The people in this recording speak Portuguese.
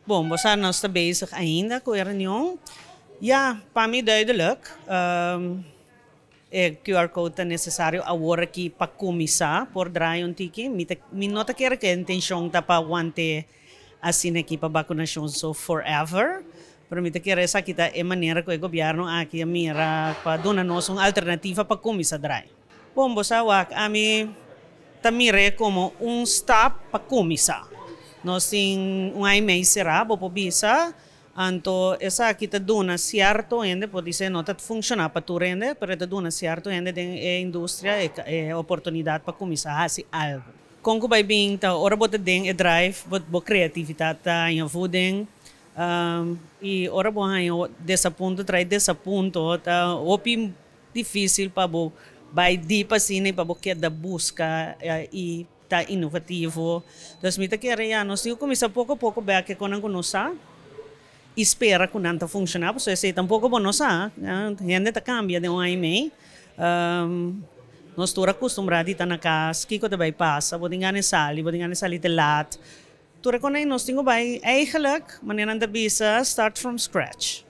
Bom, we zijn nog bezig ainda com a reunião. Ja, para mim duidelijk. O QR-code é necessário agora aqui para começar por draaien um tiki. Me nota que a intenção tá para manter assim aqui para vacunação so forever. Para mim que essa aqui tá é maneira que o governo aqui mira para dar nós uma alternativa para começar draaien. Bom, você a mim tá mira como step para começar. Nós tem mês será, para bisa. Então, essa aqui está dando certo ainda, pode ser não está funcionando para tudo ainda, mas está dando certo ainda da indústria e oportunidade para começar a fazer algo. Com que vai bem, então, ora bota den drive, bota criatividade tá em voeding, e ora bom aí desse ponto traz desse ponto, tá opi difícil para bo vai deep assim, para bo que da busca e tá inovativo. Então, me tá querendo, nós temos que começar pouco a pouco bem que quando nós espera que não funcione, porque se tampouco bom nós a gente tá cambia de mês. Nós estamos acostumados a estar na casa, que coisa vai passar, vou dingar sali te laat. Toen kon nós temos vai eigenlijk, wanneer aan de bisa, start from scratch.